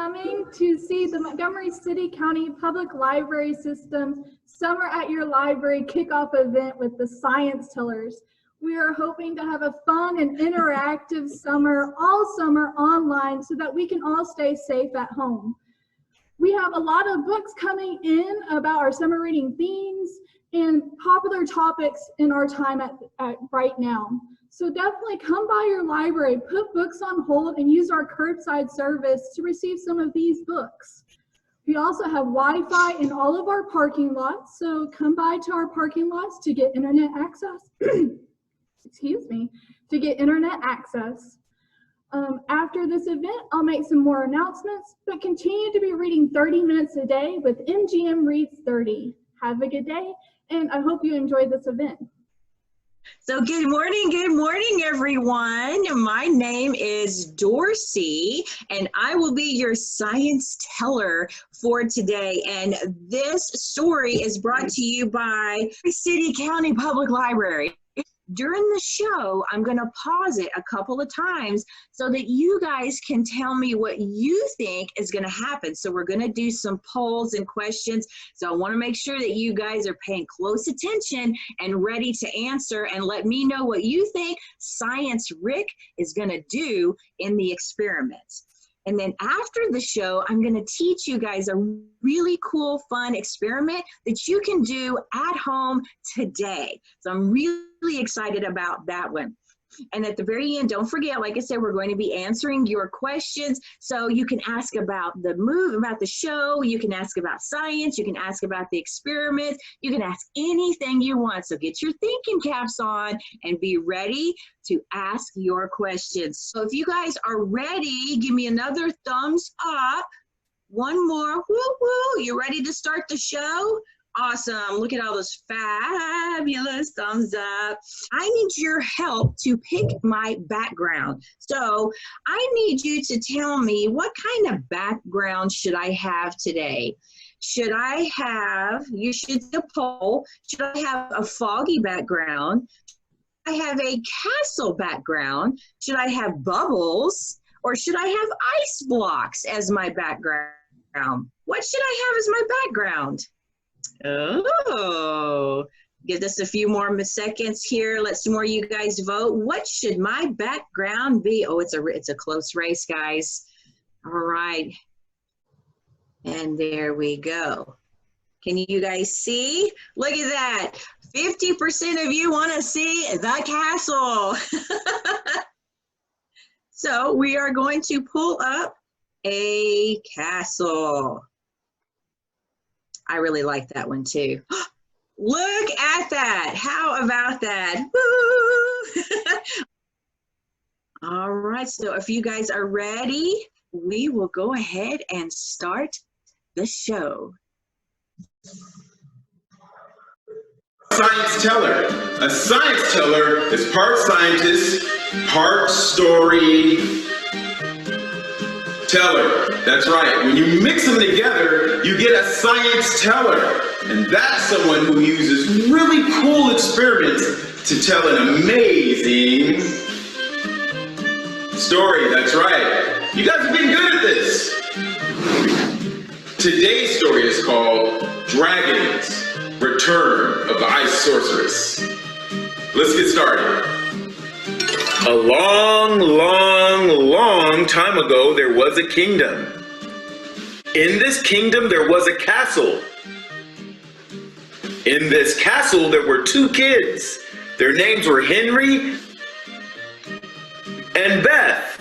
coming to see the Montgomery City-County Public Library System's Summer at Your Library kickoff event with the Science Tellers. We are hoping to have a fun and interactive summer, all summer online, so that we can all stay safe at home. We have a lot of books coming in about our summer reading themes and popular topics in our time at right now. So definitely come by your library, put books on hold, and use our curbside service to receive some of these books. We also have Wi-Fi in all of our parking lots, so come by to our parking lots to get internet access. Excuse me, to get internet access. After this event, I'll make some more announcements, but continue to be reading 30 minutes a day with MGM Reads 30. Have a good day, and I hope you enjoy this event. So good morning, everyone. My name is Dorsey, and I will be your science teller for today. And this story is brought to you by City-County Public Library. During the show, I'm going to pause it a couple of times so that you guys can tell me what you think is going to happen. So we're going to do some polls and questions. So I want to make sure that you guys are paying close attention and ready to answer, and let me know what you think Science Rick is going to do in the experiments. And then after the show, I'm going to teach you guys a really cool, fun experiment that you can do at home today. So I'm really excited about that one. And at the very end, don't forget, like I said, we're going to be answering your questions. So you can ask about the movie, about the show, you can ask about science, you can ask about the experiment, you can ask anything you want. So get your thinking caps on and be ready to ask your questions. So if you guys are ready, give me another thumbs up. One more, woo woo. You ready to start the show? Awesome. Look at all those fabulous thumbs up. I need your help to pick my background. So I need you to tell me, what kind of background should I have today? Should I have, you should do a poll, should I have a foggy background? Should I have a castle background? Should I have bubbles? Or should I have ice blocks as my background? What should I have as my background? Oh, give us a few more seconds here. Let's more you guys vote. What should my background be? Oh, it's a close race, guys. All right. And there we go. Can you guys see? Look at that. 50% of you want to see the castle. So we are going to pull up a castle. I really like that one too. Look at that. How about that? Woo! All right, so if you guys are ready, we will go ahead and start the show. Science teller. A science teller is part scientist, part story teller. That's right. When you mix them together, you get a science teller. And that's someone who uses really cool experiments to tell an amazing story. That's right. You guys are getting good at this. Today's story is called Dragons, Return of the Ice Sorceress. Let's get started. A long, long, long time ago, there was a kingdom. In this kingdom, there was a castle. In this castle, there were two kids. Their names were Henry and Beth.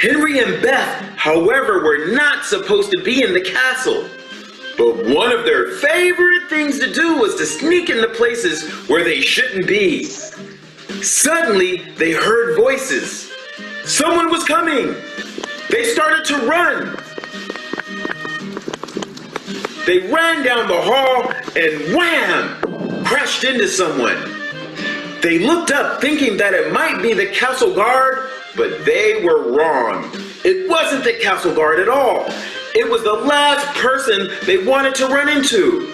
Henry and Beth, however, were not supposed to be in the castle. But one of their favorite things to do was to sneak into places where they shouldn't be. Suddenly, they heard voices. Someone was coming. They started to run. They ran down the hall and wham! Crashed into someone. They looked up thinking that it might be the castle guard, but they were wrong. It wasn't the castle guard at all. It was the last person they wanted to run into.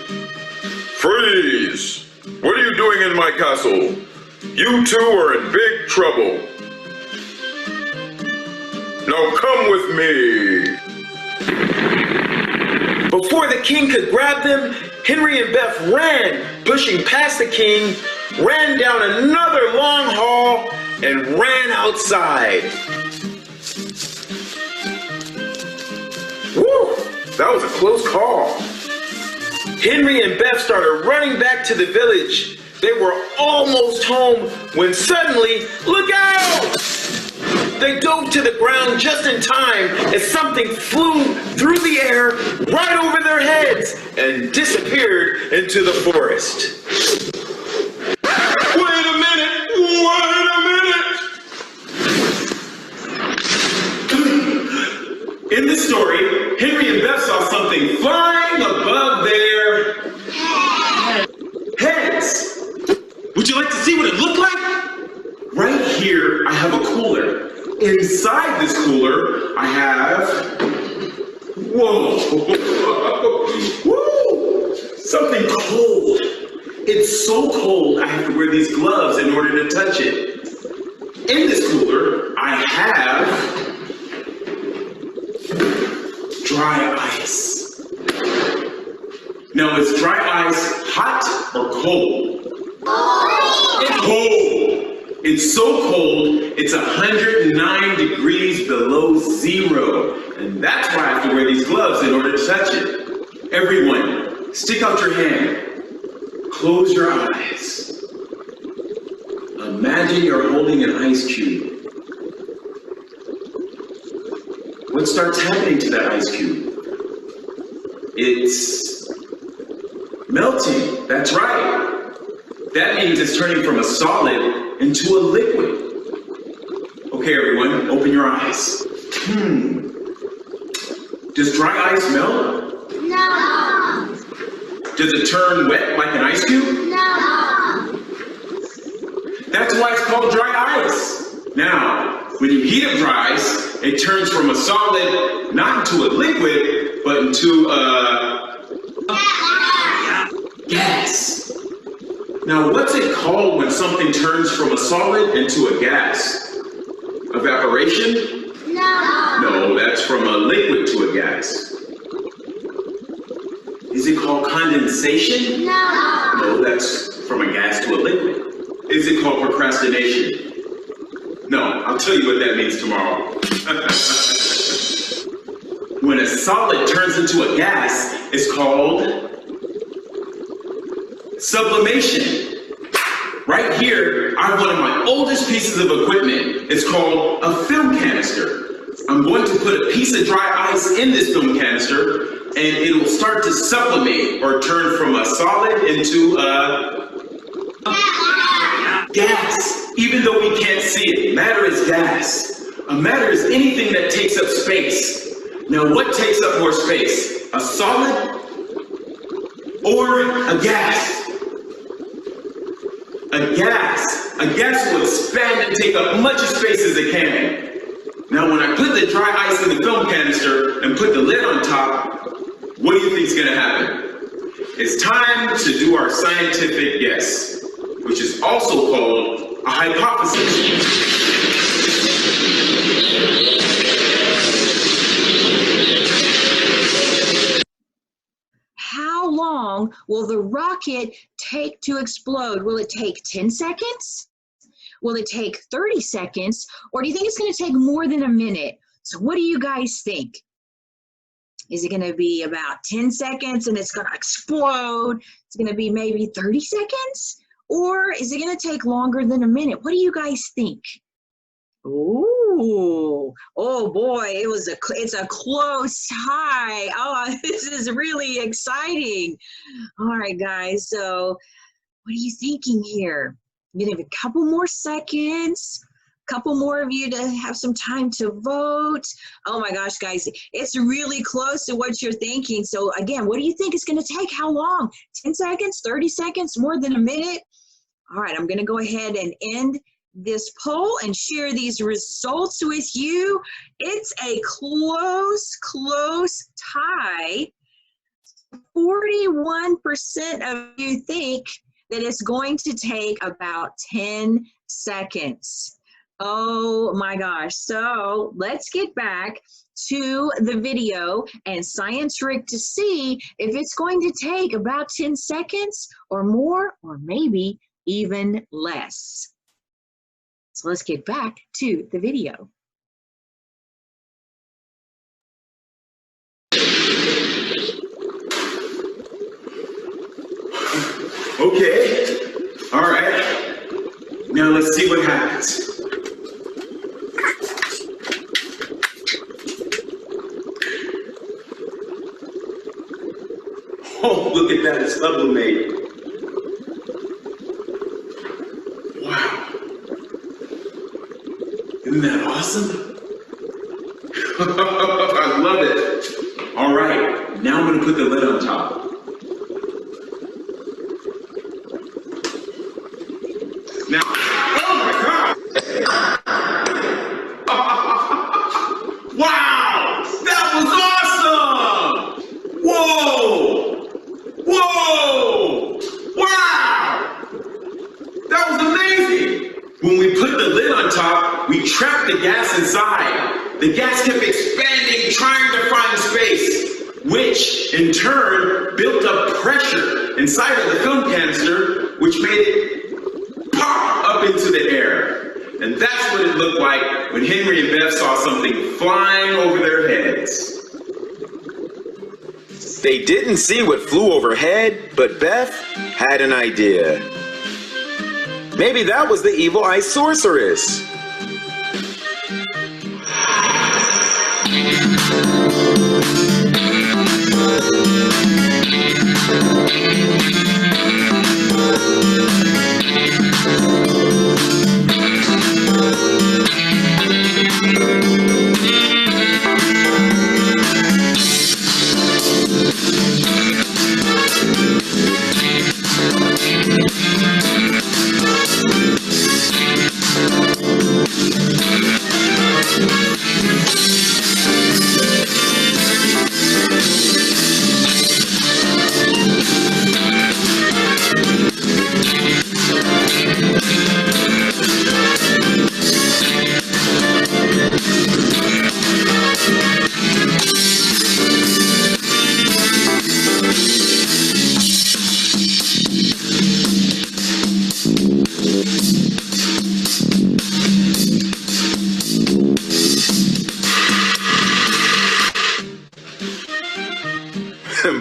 Freeze! What are you doing in my castle? You two are in big trouble. Now come with me. Before the king could grab them, Henry and Beth ran, pushing past the king, ran down another long hall, and ran outside. Woo! That was a close call. Henry and Beth started running back to the village. They were almost home when suddenly, look out! They dove to the ground just in time as something flew through the air right over their heads and disappeared into the forest. Wait a minute! Wait a minute! In the story, Henry and Beth saw something flying above their heads. Would you like to see what it looked like? Right here, I have a cooler. Inside this cooler, I have, whoa, woo, something cold. It's so cold, I have to wear these gloves in order to touch it. In this cooler, I have dry ice. Now, is dry ice hot or cold? It's cold. It's so cold, it's 109 degrees below zero. And that's why I have to wear these gloves in order to touch it. Everyone, stick out your hand. Close your eyes. Imagine you're holding an ice cube. What starts happening to that ice cube? It's melting, that's right. That means it's turning from a solid into a liquid. Okay, everyone, open your eyes. Does dry ice melt? No. Does it turn wet like an ice cube? No. That's why it's called dry ice. Now, when you heat up dry ice, it turns from a solid, not into a liquid, but into a gas. Now, what's it called when something turns from a solid into a gas? Evaporation? No. No, that's from a liquid to a gas. Is it called condensation? No. No, that's from a gas to a liquid. Is it called procrastination? No, I'll tell you what that means tomorrow. When a solid turns into a gas, it's called sublimation. Right here, I have one of my oldest pieces of equipment. It's called a film canister. I'm going to put a piece of dry ice in this film canister, and it'll start to sublimate or turn from a solid into a gas. Even though we can't see it, matter is gas. A matter is anything that takes up space. Now, what takes up more space? A solid or a gas? A gas. A gas will expand and take up much space as it can. Now, when I put the dry ice in the film canister and put the lid on top, what do you think is going to happen? It's time to do our scientific guess, which is also called a hypothesis. How long will the rocket take to explode? Will it take 10 seconds? Will it take 30 seconds? Or do you think it's going to take more than a minute? So what do you guys think? Is it going to be about 10 seconds and it's going to explode? It's going to be maybe 30 seconds? Or is it going to take longer than a minute? What do you guys think? Ooh, oh boy, it's a close tie. Oh, this is really exciting. All right, guys, so what are you thinking here? I'm gonna have a couple more seconds, a couple more of you to have some time to vote. Oh my gosh, guys, it's really close to what you're thinking. So again, what do you think it's gonna take? How long? 10 seconds, 30 seconds, more than a minute? All right, I'm gonna go ahead and end this poll and share these results with you. It's a close tie. 41% of you think that it's going to take about 10 seconds. Oh my gosh. So let's get back to the video and Science Rick to see if it's going to take about 10 seconds or more, or maybe even less. So let's get back to the video. Okay, all right. Now let's see what happens. Oh, look at that, it's sublimated. Wow. Isn't that awesome? I love it. All right, now I'm gonna put the lid on top. Now, oh my God! Wow! That was awesome! Whoa! Whoa! Wow! That was amazing! When we put the lid on top, we trapped the gas inside. The gas kept expanding, trying to find space, which in turn built up pressure inside of the film canister, which made it pop up into the air. And that's what it looked like when Henry and Beth saw something flying over their heads. They didn't see what flew overhead, but Beth had an idea. Maybe that was the evil ice sorceress.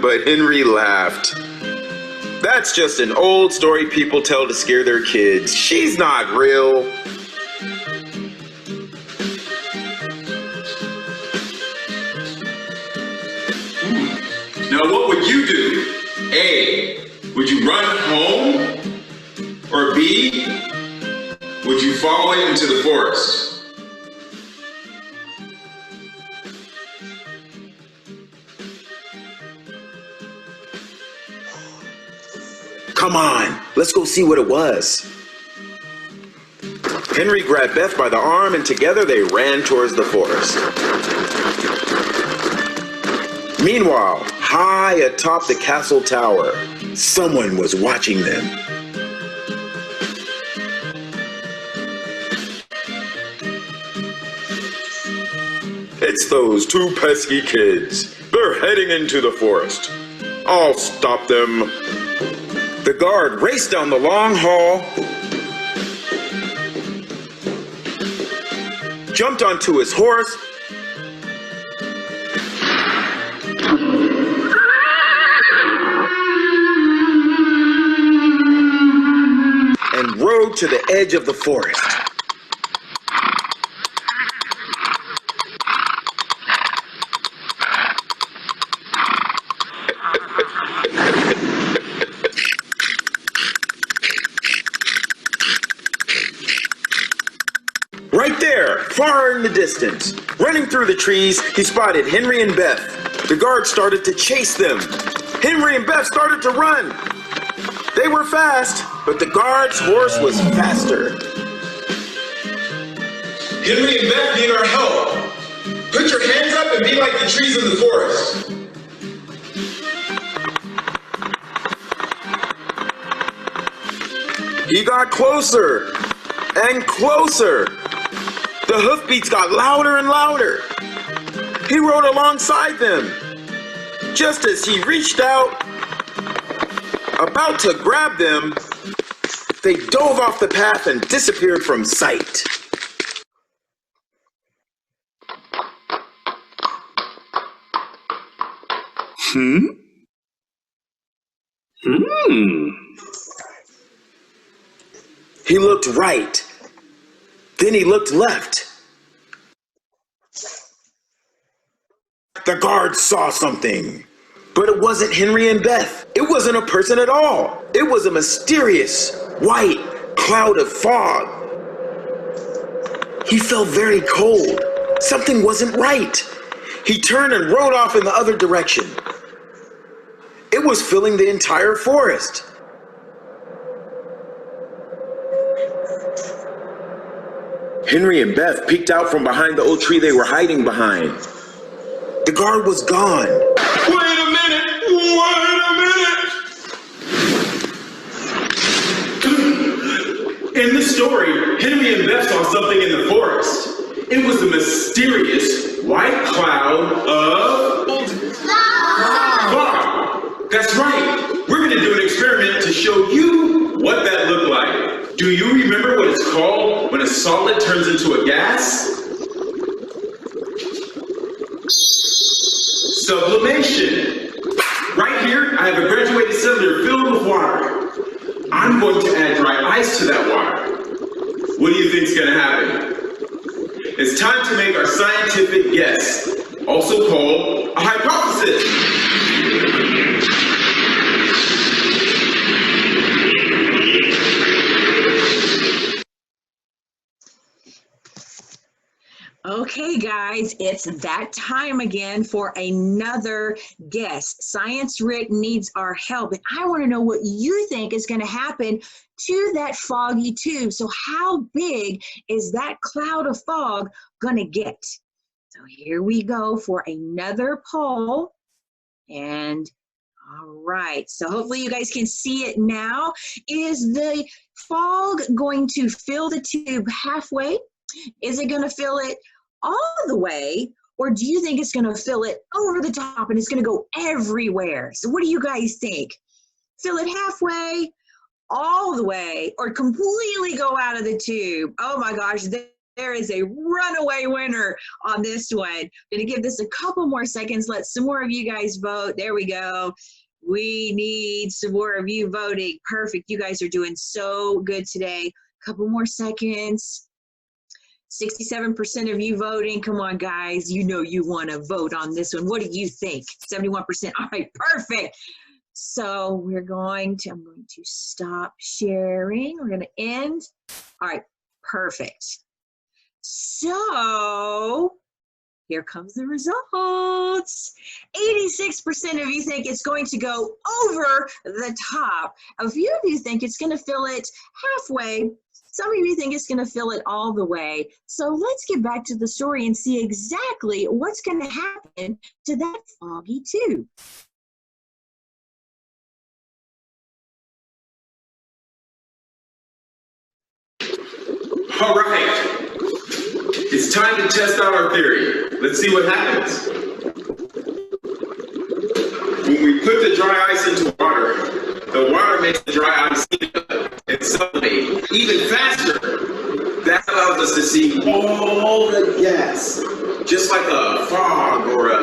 But Henry laughed. That's just an old story people tell to scare their kids. She's not real. Now what would you do? A, would you run home? Or B, would you follow it into the forest? Come on, let's go see what it was. Henry grabbed Beth by the arm and together they ran towards the forest. Meanwhile, high atop the castle tower, someone was watching them. It's those two pesky kids. They're heading into the forest. I'll stop them. The guard raced down the long hall, jumped onto his horse, and rode to the edge of the forest. Right there, far in the distance, running through the trees, he spotted Henry and Beth. The guard started to chase them. Henry and Beth started to run. They were fast, but the guard's horse was faster. Henry and Beth need our help. Put your hands up and be like the trees in the forest. He got closer and closer. The hoofbeats got louder and louder. He rode alongside them. Just as he reached out, about to grab them, they dove off the path and disappeared from sight. He looked right. Then he looked left. The guards saw something. But it wasn't Henry and Beth. It wasn't a person at all. It was a mysterious white cloud of fog. He felt very cold. Something wasn't right. He turned and rode off in the other direction. It was filling the entire forest. Henry and Beth peeked out from behind the old tree they were hiding behind. The guard was gone. Wait a minute! Wait a minute! In this story, Henry and Beth saw something in the forest. It was the mysterious white cloud of fog. That's right. We're going to do an experiment to show you what that looked like. Do you remember what it's called when a solid turns into a gas? Sublimation. Right here, I have a graduated cylinder filled with water. I'm going to add dry ice to that water. What do you think is going to happen? It's time to make our scientific guess, also called a hypothesis. Okay, guys, it's that time again for another guess. Science Rick needs our help, and I want to know what you think is going to happen to that foggy tube. So how big is that cloud of fog going to get? So here we go for another poll. And all right, so hopefully you guys can see it now. Is the fog going to fill the tube halfway? Is it going to fill it all the way, or do you think it's going to fill it over the top and it's going to go everywhere? So what do you guys think? Fill it halfway, all the way, or completely go out of the tube? Oh my gosh, there is a runaway winner on this one. I'm going to give this a couple more seconds. Let some more of you guys vote. There we go. We need some more of you voting. Perfect. You guys are doing so good today. Couple more seconds. 67% of you voting. Come on, guys. You know you want to vote on this one. What do you think? 71%. All right, perfect. So I'm going to stop sharing. We're going to end. All right, perfect. So here comes the results. 86% of you think it's going to go over the top. A few of you think it's going to fill it halfway. Some of you think it's going to fill it all the way. So let's get back to the story and see exactly what's going to happen to that foggy tube. All right. It's time to test out our theory. Let's see what happens. When we put the dry ice into water, the water makes the dry ice and sublimate even faster. That allows us to see all the gas, just like a fog or a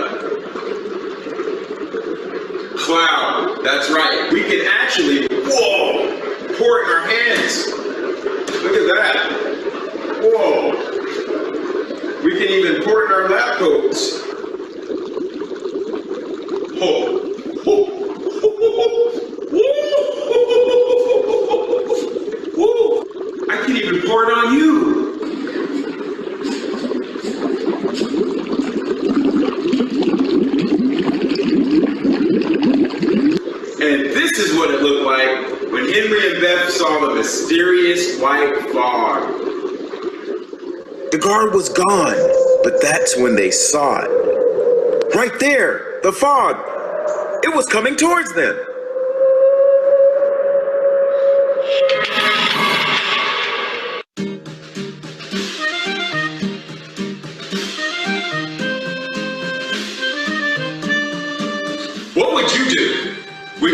cloud. That's right. We can actually, whoa, pour it in our hands. Look at that. Whoa. We can even pour it in our lab coats. Oh. I can even pour it on you. And this is what it looked like when Henry and Beth saw the mysterious white fog. The guard was gone, but that's when they saw it. Right there, the fog. It was coming towards them.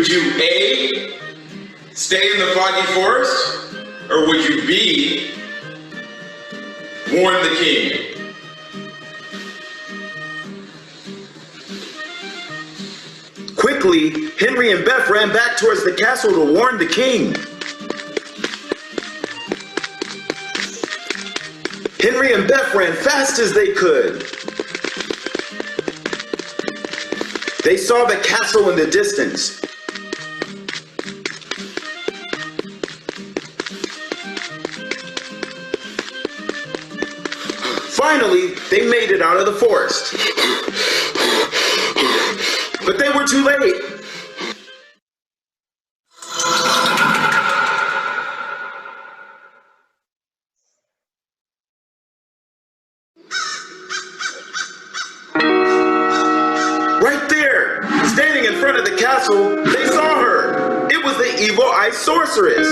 you A, stay in the foggy forest, or would you B, warn the king? Quickly, Henry and Beth ran back towards the castle to warn the king. Henry and Beth ran fast as they could. They saw the castle in the distance. Finally, they made it out of the forest. But they were too late. Right there, standing in front of the castle, they saw her. It was the evil-eyed sorceress.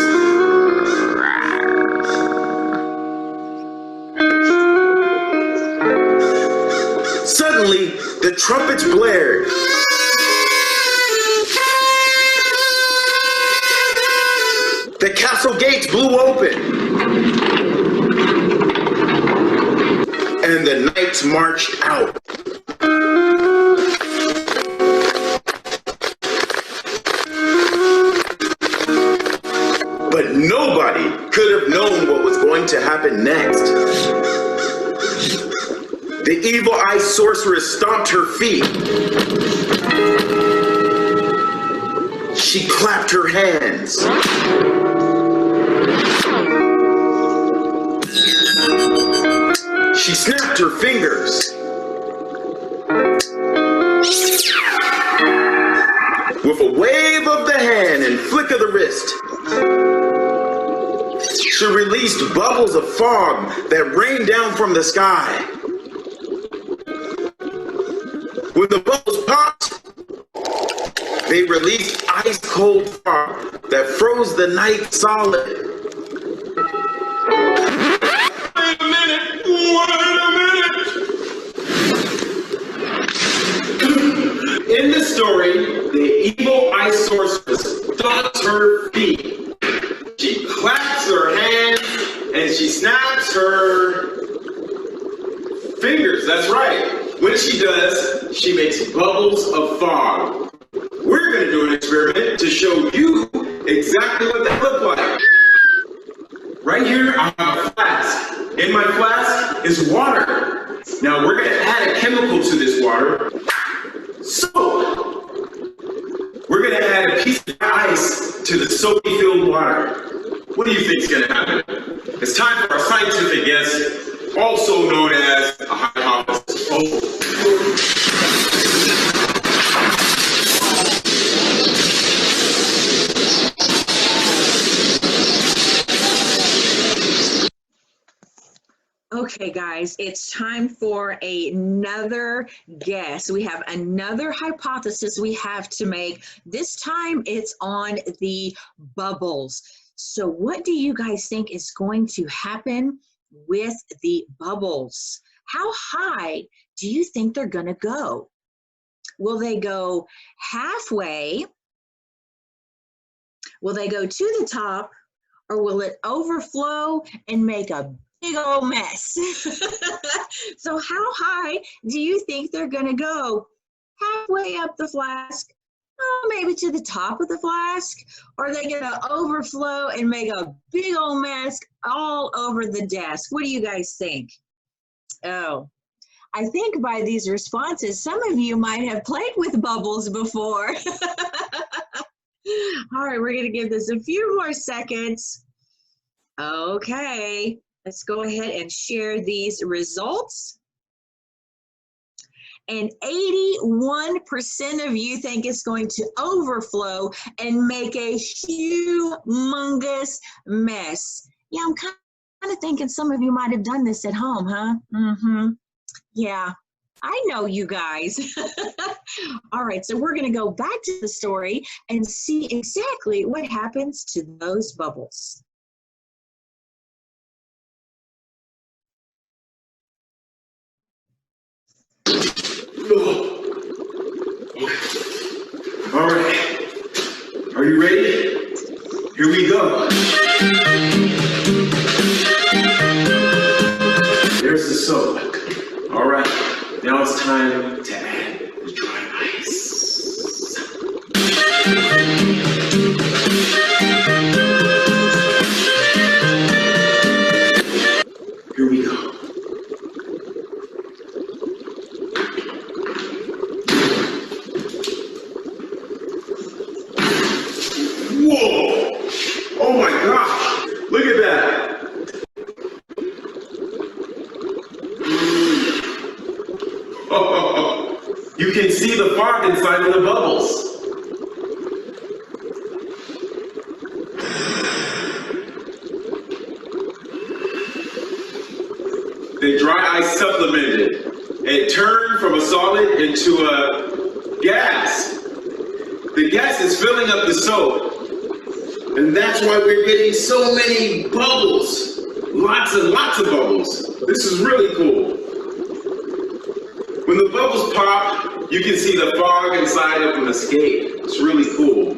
Suddenly, the trumpets blared. The castle gates blew open. And the knights marched out. But nobody could have known what was going to happen next. The evil-eyed sorceress stomped her feet. She clapped her hands. She snapped her fingers. With a wave of the hand and flick of the wrist, she released bubbles of fog that rained down from the sky. When the bubbles popped, they released ice-cold fog that froze the night solid. Wait a minute! In the story, the evil-eyed sorceress stomps her feet. She claps her hands and she snaps her fingers. That's right. When she does, she makes bubbles of fog. We're going to do an experiment to show you exactly what that look like. Right here, I have a flask. In my flask is water. Now we're going to add a chemical to this water. Soap. We're going to add a piece of ice to the soapy filled water. What do you think is going to happen? It's time for our scientific guess, also known as a hypothesis. Okay, guys, it's time for another guess. We have another hypothesis we have to make. This time it's on the bubbles. So what do you guys think is going to happen with the bubbles? How high do you think they're going to go? Will they go halfway? Will they go to the top? Or will it overflow and make a big old mess? So how high do you think they're going to go? Halfway up the flask? Oh, maybe to the top of the flask? Or are they going to overflow and make a big old mess all over the desk? What do you guys think? Oh, I think by these responses, some of you might have played with bubbles before. All right, we're going to give this a few more seconds. Okay, let's go ahead and share these results. And 81% of you think it's going to overflow and make a humongous mess. Yeah, I'm kind of thinking some of you might have done this at home, huh? Yeah, I know you guys. All right, so we're going to go back to the story and see exactly what happens to those bubbles. All right, Are you ready? Here we go. There's the soap. All right, now it's time to add the dry ice. Here we go. Whoa! Oh my gosh! Look at that! Oh, you can see the fog inside of the bubbles. The dry ice supplemented. It turned from a solid into a gas. The gas is filling up the soap. And that's why we're getting so many bubbles. Lots and lots of bubbles. This is really cool. When the bubbles pop, you can see the fog inside of them escape. It's really cool.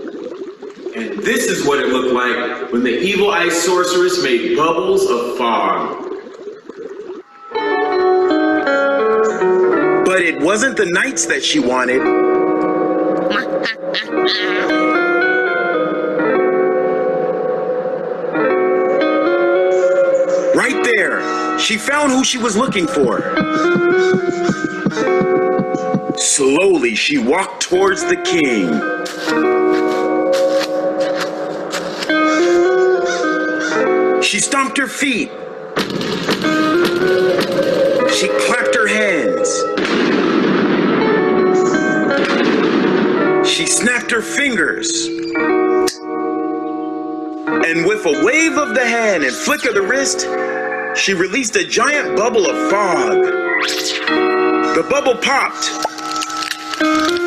And this is what it looked like when the evil ice sorceress made bubbles of fog. But it wasn't the knights that she wanted. Right there, she found who she was looking for. Slowly, she walked towards the king. She stomped her feet. She clapped her hands. She snapped her fingers. And with a wave of the hand and flick of the wrist, she released a giant bubble of fog. The bubble popped,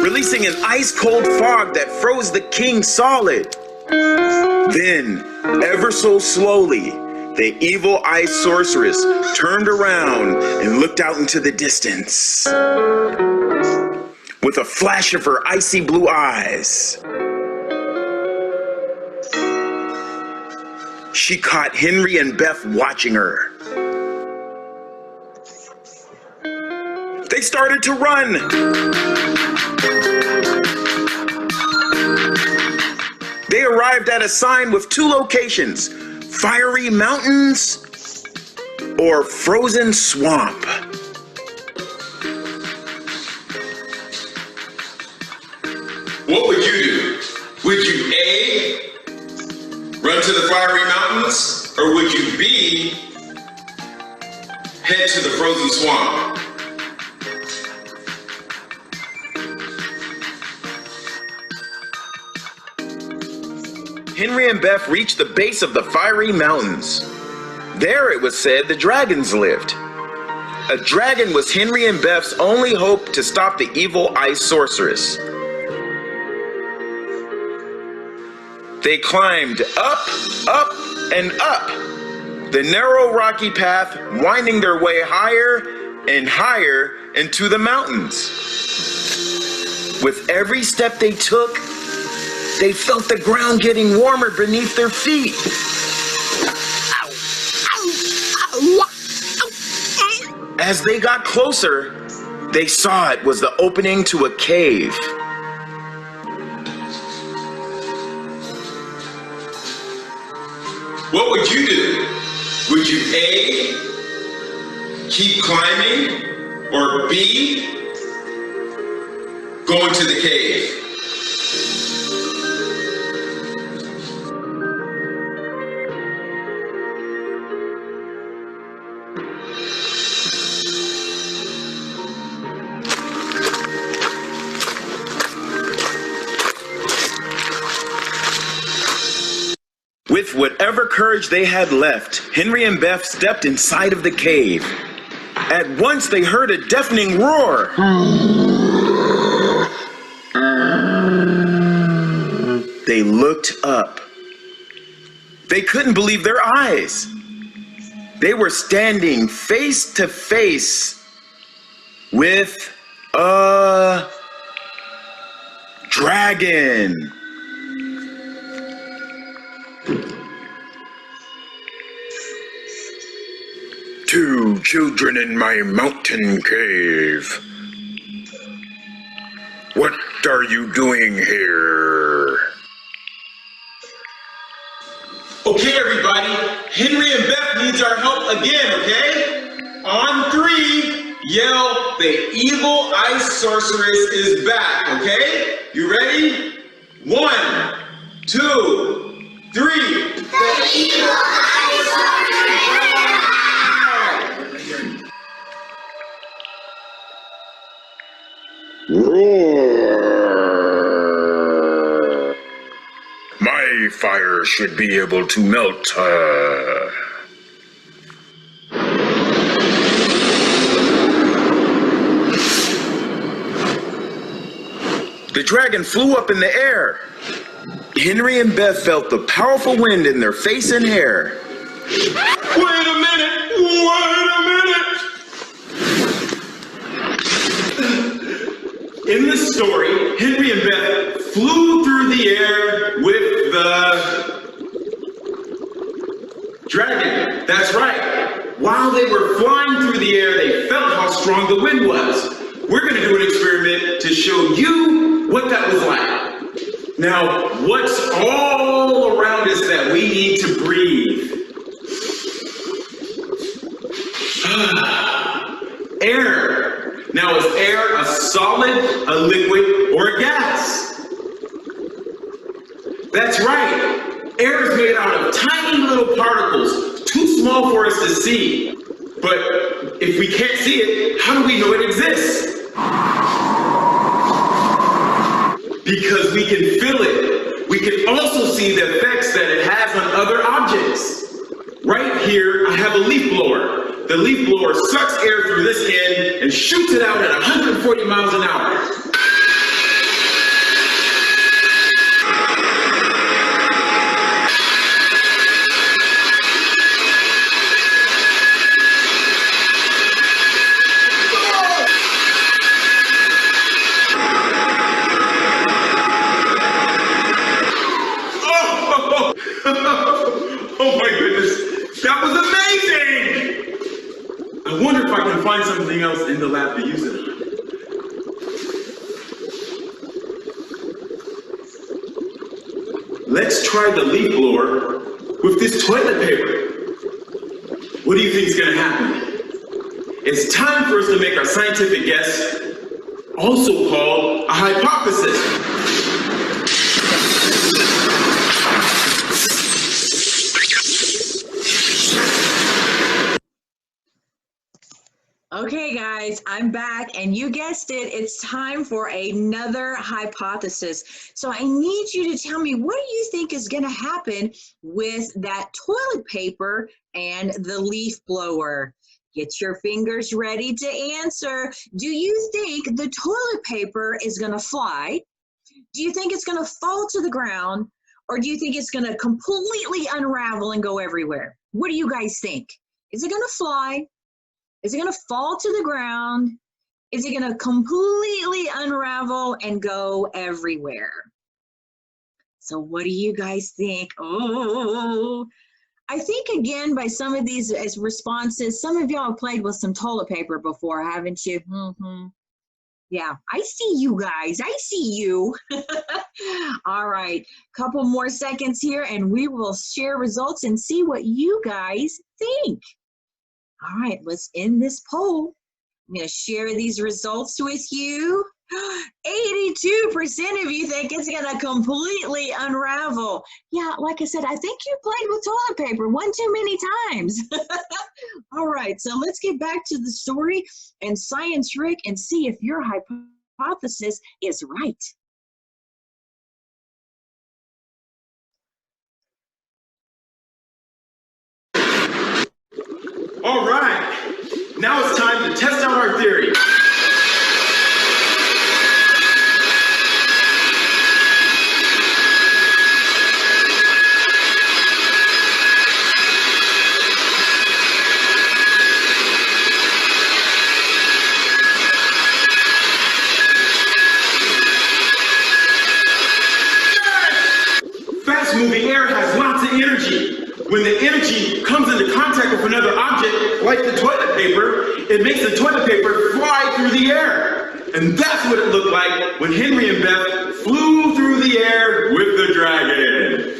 releasing an ice-cold fog that froze the king solid. Then, ever so slowly, the evil ice sorceress turned around and looked out into the distance. With a flash of her icy blue eyes, she caught Henry and Beth watching her. They started to run. They arrived at a sign with two locations: Fiery Mountains or Frozen Swamp. What would you do? Would you A, run to the Fiery Mountains, or would you B, head to the Frozen Swamp? Henry and Beth reached the base of the Fiery Mountains. There, it was said, the dragons lived. A dragon was Henry and Beth's only hope to stop the evil ice sorceress. They climbed up, up, and up, the narrow rocky path winding their way higher and higher into the mountains. With every step they took, they felt the ground getting warmer beneath their feet. As they got closer, they saw it was the opening to a cave. What would you do? Would you A, keep climbing, or B, go into the cave? With whatever courage they had left, Henry and Beth stepped inside of the cave. At once they heard a deafening roar. They looked up. They couldn't believe their eyes. They were standing face to face with a dragon. children in my mountain cave. What are you doing here? Okay, everybody, Henry and Beth needs our help again, okay? On 3, yell, "The evil ice sorceress is back," okay? You ready? 1, 2, 3. The evil ice sorceress is back! Roar! My fire should be able to melt her. The dragon flew up in the air. Henry and Beth felt the powerful wind in their face and hair. Wait a minute! Wait a minute! In the story, Henry and Beth flew through the air with the dragon. That's right. While they were flying through the air, they felt how strong the wind was. We're going to do an experiment to show you what that was like. Now, what's all around us that we need to breathe? Air. Now, is air a solid, a liquid, or a gas? That's right. Air is made out of tiny little particles, too small for us to see. But if we can't see it, how do we know it exists? Because we can feel it. We can also see the effects that it has on other objects. Right here, I have a leaf blower. The leaf blower sucks air through this end and shoots it out at 140 miles an hour. Oh my goodness, that was amazing! I wonder if I can find something else in the lab to use it on. Let's try the leaf blower with this toilet paper. What do you think is going to happen? It's time for us to make our scientific guess, also called a hypothesis. Okay, guys, I'm back, and you guessed it, it's time for another hypothesis. So I need you to tell me, what do you think is going to happen with that toilet paper and the leaf blower? Get your fingers ready to answer. Do you think the toilet paper is going to fly? Do you think it's going to fall to the ground? Or do you think it's going to completely unravel and go everywhere? What do you guys think? Is it going to fly? Is it going to fall to the ground? Is it going to completely unravel and go everywhere? So what do you guys think? Oh, I think again by some of these as responses, some of y'all have played with some toilet paper before, haven't you? Yeah, I see you guys. I see you. All right, couple more seconds here and we will share results and see what you guys think. All right, let's end this poll. I'm going to share these results with you. 82% of you think it's going to completely unravel. Yeah, like I said, I think you played with toilet paper one too many times. All right, so let's get back to the story and Science Rick and see if your hypothesis is right. All right, now it's time to test out our theory. Fast-moving air has lots of energy. When the energy comes into contact with another object, like the toilet paper, it makes the toilet paper fly through the air. And that's what it looked like when Henry and Beth flew through the air with the dragon.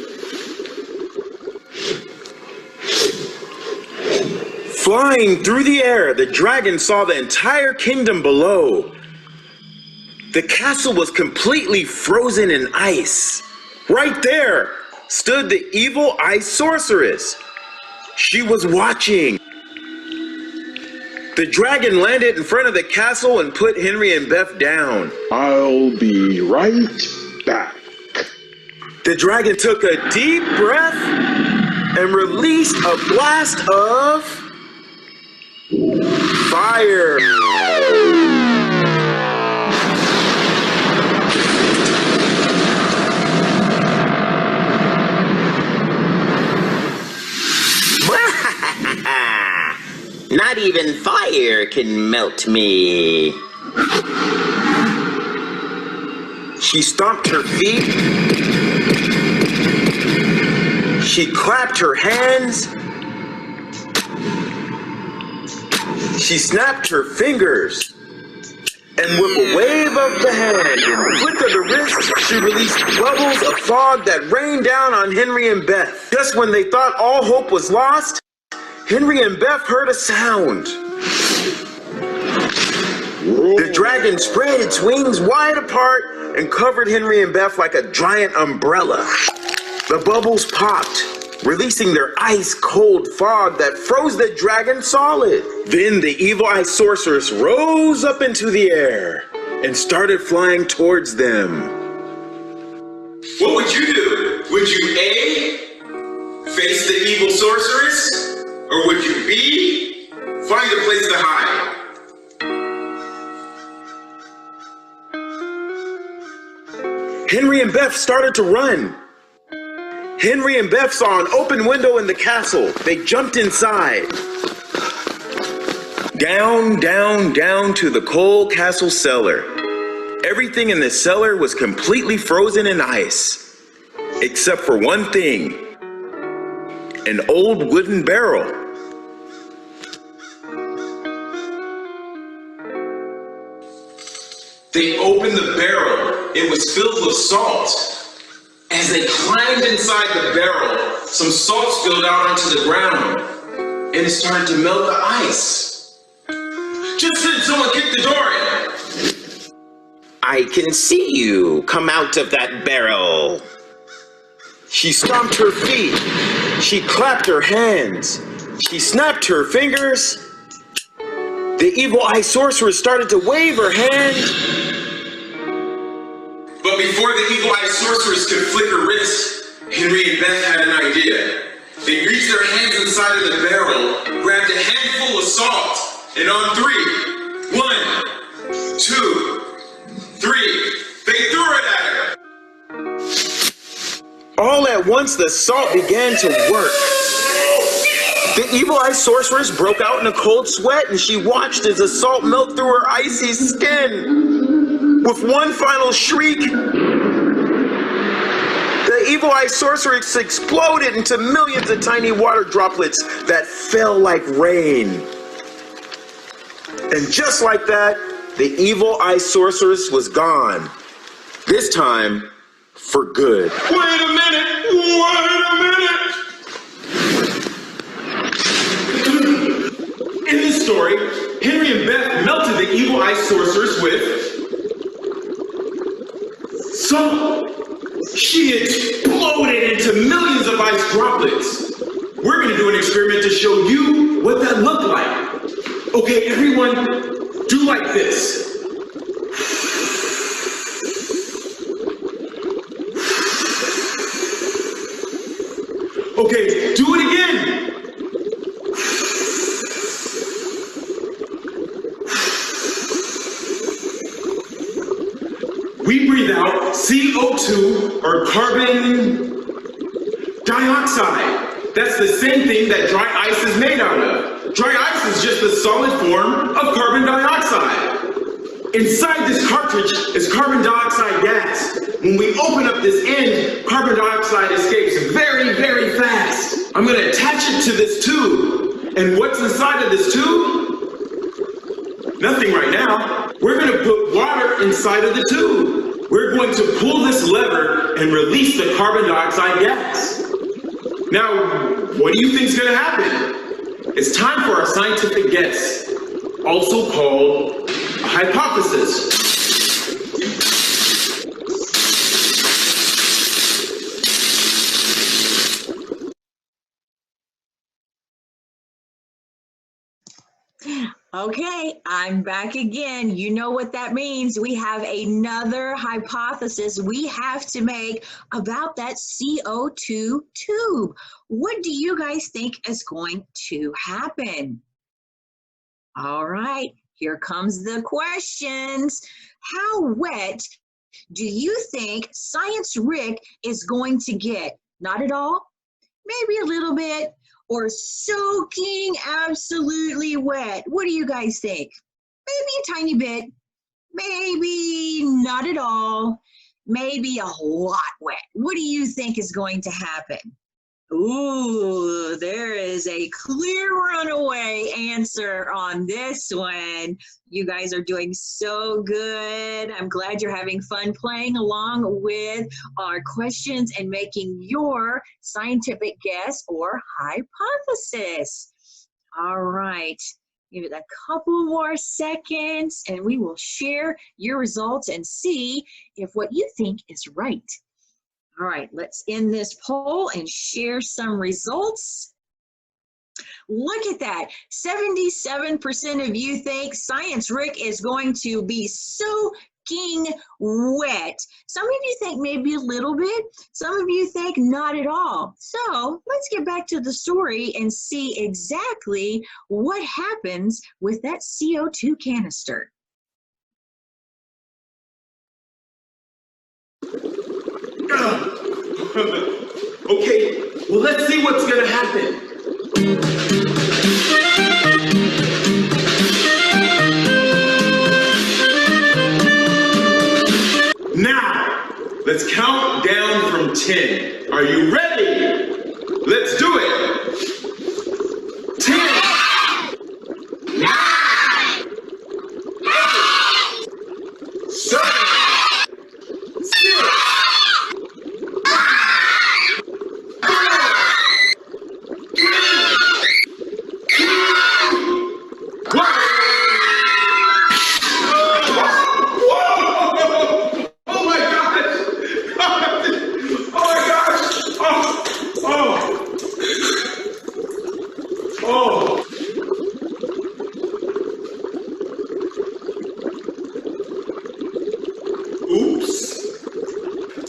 Flying through the air, the dragon saw the entire kingdom below. The castle was completely frozen in ice. Right there stood the evil ice sorceress. She was watching. The dragon landed in front of the castle and put Henry and Beth down. I'll be right back. The dragon took a deep breath and released a blast of fire. Not even fire can melt me. She stomped her feet. She clapped her hands. She snapped her fingers. And with a wave of the hand and a flick of the wrist, she released bubbles of fog that rained down on Henry and Beth. Just when they thought all hope was lost, Henry and Beth heard a sound. The dragon spread its wings wide apart and covered Henry and Beth like a giant umbrella. The bubbles popped, releasing their ice-cold fog that froze the dragon solid. Then the evil eye sorceress rose up into the air and started flying towards them. What would you do? Would you A, face the evil sorceress? Or would you B, find a place to hide? Henry and Beth started to run. Henry and Beth saw an open window in the castle. They jumped inside. Down, down, down to the cold castle cellar. Everything in the cellar was completely frozen in ice, except for one thing, an old wooden barrel. They opened the barrel. It was filled with salt. As they climbed inside the barrel, some salt spilled out onto the ground, and it started to melt the ice. Just then, someone kicked the door in. I can see you come out of that barrel. She stomped her feet. She clapped her hands. She snapped her fingers. The evil eye sorceress started to wave her hand. But before the evil eye sorceress could flick her wrist, Henry and Beth had an idea. They reached their hands inside of the barrel, grabbed a handful of salt, and on 3, 1, 2, 3, they threw it at her. All at once, the salt began to work. The evil eye sorceress broke out in a cold sweat, and she watched as the salt melted through her icy skin. With one final shriek, the evil eye sorceress exploded into millions of tiny water droplets that fell like rain. And just like that, the evil eye sorceress was gone. This time, for good. Wait a minute! Wait a minute! In this story, Henry and Beth melted the evil eye sorceress with salt. She exploded into millions of ice droplets. We're going to do an experiment to show you what that looked like. Okay, everyone, do like this. Okay, do it again. We breathe out CO2, or carbon dioxide. That's the same thing that dry ice is made out of. Dry ice is just the solid form of carbon dioxide. Inside this cartridge is carbon dioxide gas. When we open up this end, carbon dioxide escapes very, very fast. I'm going to attach it to this tube. And what's inside of this tube? Nothing right now. We're going to put water inside of the tube. We're going to pull this lever and release the carbon dioxide gas. Now, what do you think is going to happen? It's time for our scientific guess, also called a hypothesis. Okay, I'm back again. You know what that means. We have another hypothesis we have to make about that CO2 tube. What do you guys think is going to happen? All right, here comes the questions. How wet do you think Science Rick is going to get? Not at all, maybe a little bit, or soaking absolutely wet? What do you guys think? Maybe a tiny bit, maybe not at all, maybe a lot wet. What do you think is going to happen? Ooh, there is a clear runaway answer on this one. You guys are doing so good. I'm glad you're having fun playing along with our questions and making your scientific guess or hypothesis. All right, give it a couple more seconds and we will share your results and see if what you think is right. All right, let's end this poll and share some results. Look at that, 77% of you think Science Rick is going to be soaking wet. Some of you think maybe a little bit, some of you think not at all. So let's get back to the story and see exactly what happens with that CO2 canister. Okay, well, let's see what's gonna happen. Now, let's count down from 10. Are you ready? Let's do it. 10, 9, 8, 7, 6,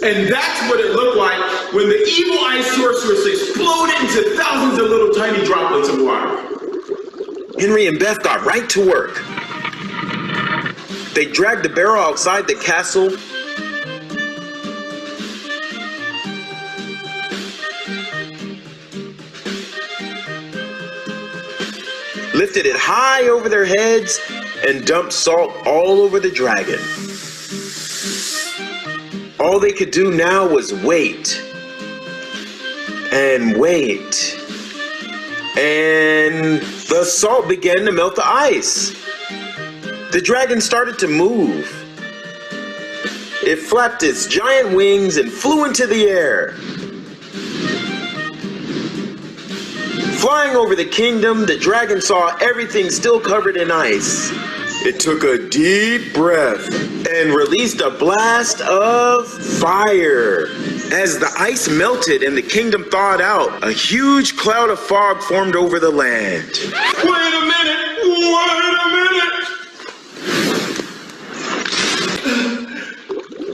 And that's what it looked like when the evil ice sorceress exploded into thousands of little tiny droplets of water. Henry and Beth got right to work. They dragged the barrel outside the castle, lifted it high over their heads, and dumped salt all over the dragon. All they could do now was wait and wait, and the salt began to melt the ice. The dragon started to move. It flapped its giant wings and flew into the air. Flying over the kingdom, the dragon saw everything still covered in ice. It took a deep breath and released a blast of fire. As the ice melted and the kingdom thawed out, a huge cloud of fog formed over the land. Wait a minute! Wait a minute!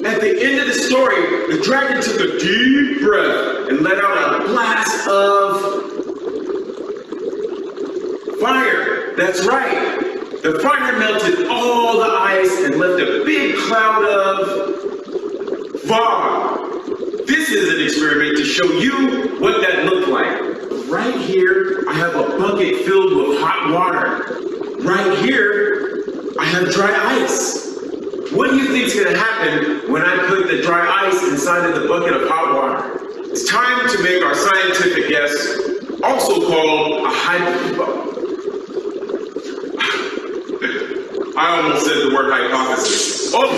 At the end of the story, the dragon took a deep breath and let out a blast of fire. That's right. The fire melted all the ice and left a big cloud of fog. This is an experiment to show you what that looked like. Right here, I have a bucket filled with hot water. Right here, I have dry ice. What do you think is going to happen when I put the dry ice inside of the bucket of hot water? It's time to make our scientific guess also called a hypothesis. I almost said the word hypothesis. Oh!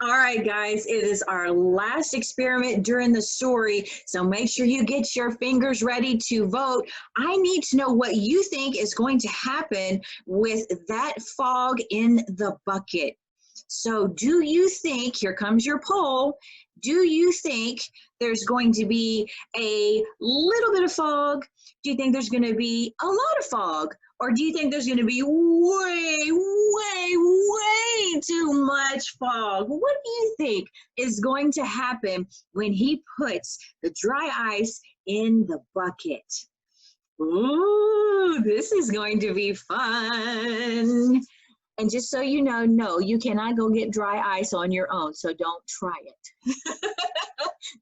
All right, guys, it is our last experiment during the story, so make sure you get your fingers ready to vote. I need to know what you think is going to happen with that fog in the bucket. So do you think, here comes your poll, do you think there's going to be a little bit of fog? Do you think there's going to be a lot of fog? Or do you think there's going to be way too much fog? What do you think is going to happen when he puts the dry ice in the bucket? Ooh, this is going to be fun. And just so you know, no, you cannot go get dry ice on your own, so don't try it.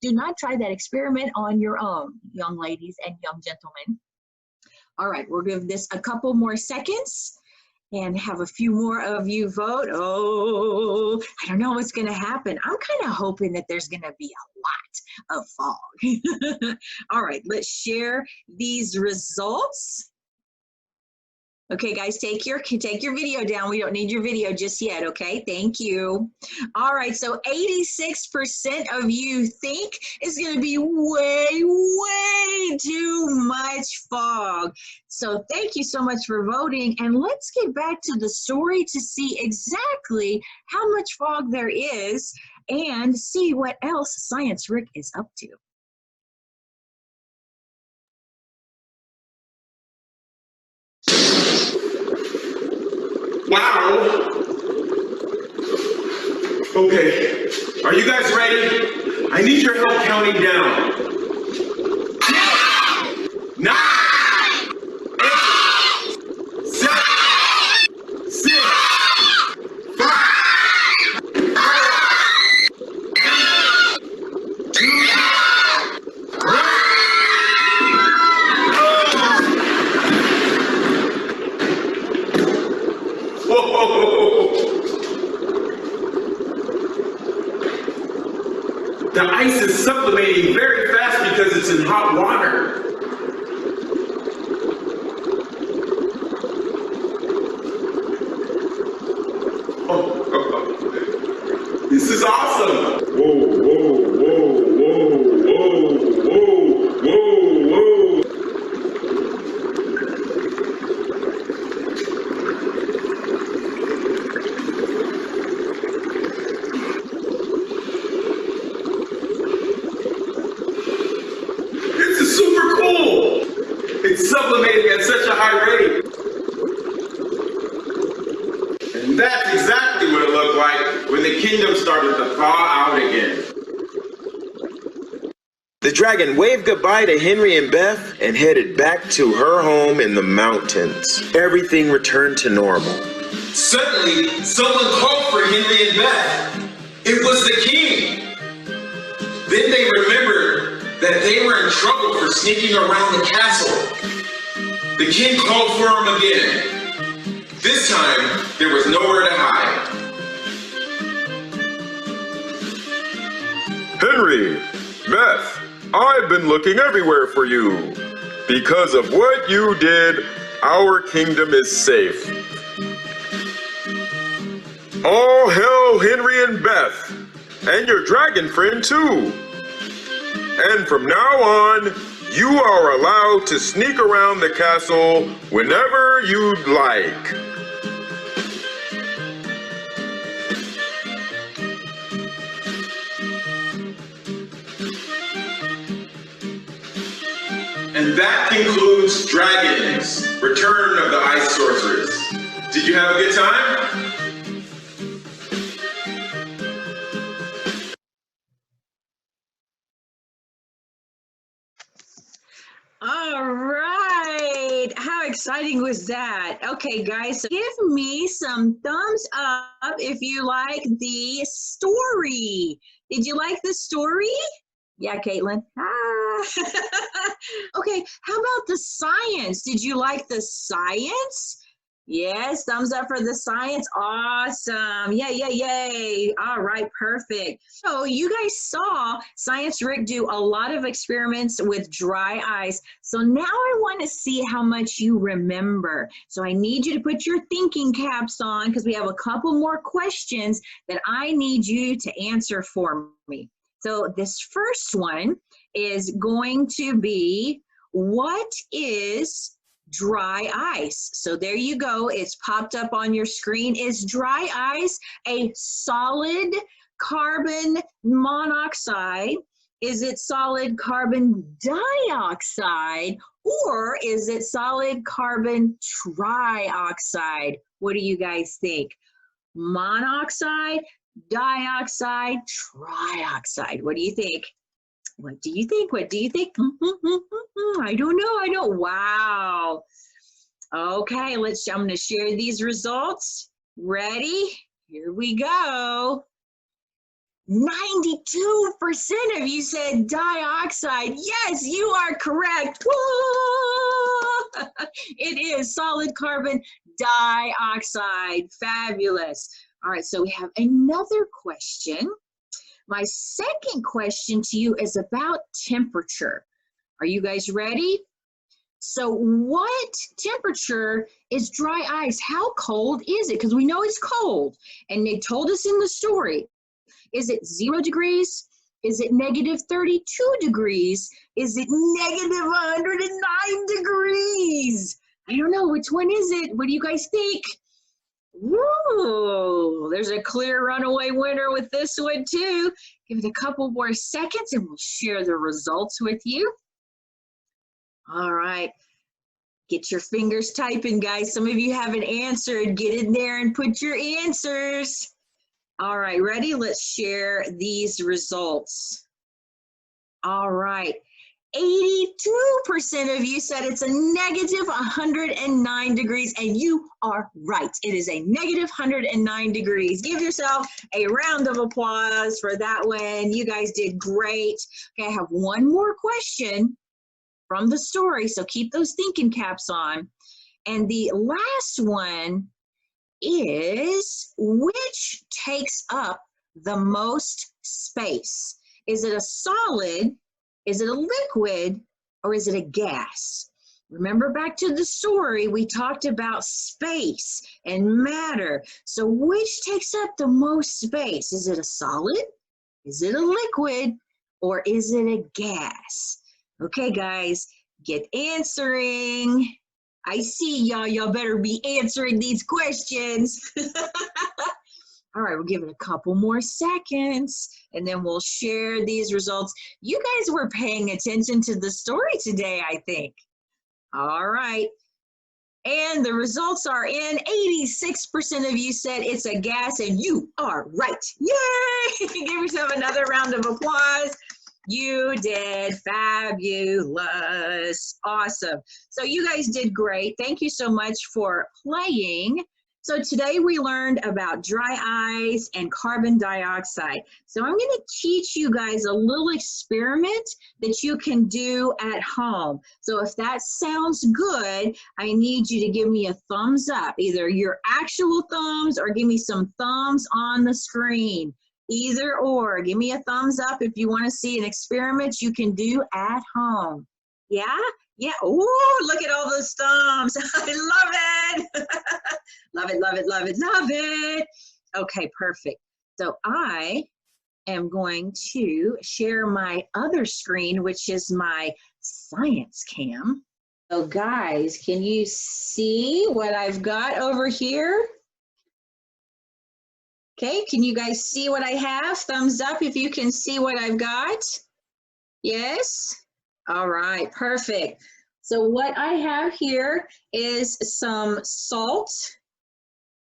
Do not try that experiment on your own, young ladies and young gentlemen. All right, we'll give this a couple more seconds and have a few more of you vote. Oh, I don't know what's gonna happen. I'm kind of hoping that there's gonna be a lot of fog. All right, let's share these results. Okay, guys, take your video down. We don't need your video just yet, okay? Thank you. All right, so 86% of you think it's gonna be way too much fog. So thank you so much for voting, and let's get back to the story to see exactly how much fog there is and see what else Science Rick is up to. Wow. Okay, are you guys ready? I need your help counting down. 10, 9, 8, 7, 6, 5, 4, 3, 2, 1. The ice is sublimating very fast because it's in hot water. This is awesome. Whoa, whoa, whoa, whoa, whoa, whoa, whoa, whoa. This is super cool. It's sublimating at such a high rate. And that's exactly what it looked like when the kingdom started to thaw out again. The dragon waved goodbye to Henry and Beth and headed back to her home in the mountains. Everything returned to normal. Suddenly, someone called for Henry and Beth. It was the king. Then they remembered that they were in trouble for sneaking around the castle. The king called for them again. This time, there was nowhere to hide. Henry, Beth, I've been looking everywhere for you. Because of what you did, our kingdom is safe. All hail Henry and Beth, and your dragon friend too. And from now on, you are allowed to sneak around the castle whenever you'd like. And that concludes Dragons, Return of the Ice Sorceress. Did you have a good time? All right, how exciting was that? Okay, guys, so give me some thumbs up if you like the story. Did you like the story? Yeah, Caitlin. Ah. Okay, how about the science? Did you like the science? Yes, thumbs up for the science. Awesome. Yay, yay, yay. All right, perfect. So you guys saw Science Rick do a lot of experiments with dry ice. So now I want to see how much you remember. So I need you to put your thinking caps on because we have a couple more questions that I need you to answer for me. So this first one is going to be, what is dry ice? So there you go. It's popped up on your screen. Is dry ice a solid carbon monoxide? Is it solid carbon dioxide? Or is it solid carbon trioxide? What do you guys think? Monoxide, dioxide, trioxide. What do you think? What do you think? What do you think? I don't know. Wow. Okay, I'm going to share these results. Ready? Here we go. 92% of you said dioxide. Yes, you are correct. Woo! It is solid carbon dioxide. Fabulous. All right, so we have another question. My second question to you is about temperature. Are you guys ready? So what temperature is dry ice? How cold is it? Because we know it's cold, and they told us in the story. Is it 0 degrees? Is it negative 32 degrees? Is it negative 109 degrees? I don't know. Which one is it? What do you guys think? Woo! There's a clear runaway winner with this one too. Give it a couple more seconds and we'll share the results with you. All right. Get your fingers typing, guys. Some of you haven't answered. Get in there and put your answers. All right, ready? Let's share these results. All right. 82% of you said it's a negative 109 degrees, and you are right. It is a negative 109 degrees. Give yourself a round of applause for that one. You guys did great. Okay, I have one more question from the story, so keep those thinking caps on. And the last one is, which takes up the most space? Is it a solid? Is it a liquid, or is it a gas? Remember back to the story, we talked about space and matter. So which takes up the most space? Is it a solid? Is it a liquid? Or is it a gas? Okay, guys, get answering. I see y'all. Y'all better be answering these questions. All right, we'll give it a couple more seconds, and then we'll share these results. You guys were paying attention to the story today, I think. All right. And the results are in. 86% of you said it's a gas, and you are right. Yay! Give yourself another round of applause. You did fabulous. Awesome. So you guys did great. Thank you so much for playing. So today we learned about dry ice and carbon dioxide. So I'm going to teach you guys a little experiment that you can do at home. So if that sounds good, I need you to give me a thumbs up, either your actual thumbs or give me some thumbs on the screen. Either or. Give me a thumbs up if you want to see an experiment you can do at home. Yeah? Yeah. Oh, look at all those thumbs. I love it. Love it, love it, love it, love it. Okay, perfect. So I am going to share my other screen, which is my science cam. So guys, can you see what I've got over here? Okay, can you guys see what I have? Thumbs up if you can see what I've got. Yes? All right, perfect. So what I have here is some salt,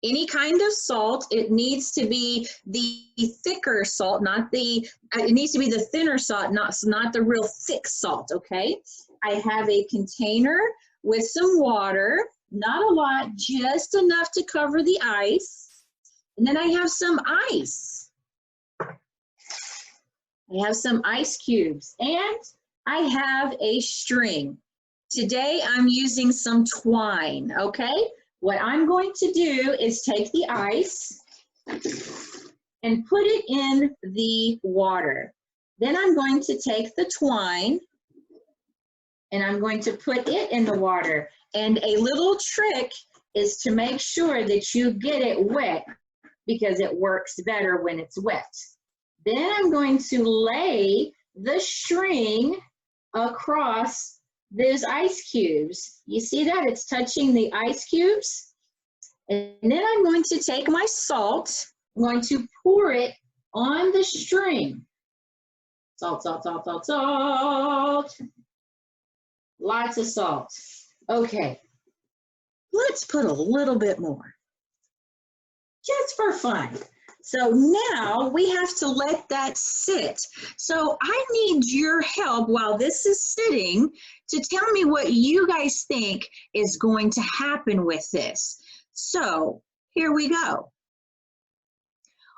any kind of salt. It needs to be the thicker salt, not the, it needs to be the thinner salt, not the real thick salt, okay? I have a container with some water, not a lot, just enough to cover the ice. And then I have some ice. I have some ice cubes, and I have a string. Today I'm using some twine, okay? what I'm going to do is take the ice and put it in the water. Then I'm going to take the twine and I'm going to put it in the water. And a little trick is to make sure that you get it wet because it works better when it's wet. Then I'm going to lay the string across those ice cubes. You see that? It's touching the ice cubes. And then I'm going to take my salt. I'm going to pour it on the string. Salt, salt, salt, salt, salt. Lots of salt. Okay, let's put a little bit more, just for fun. So now we have to let that sit. So I need your help while this is sitting to tell me what you guys think is going to happen with this. So here we go.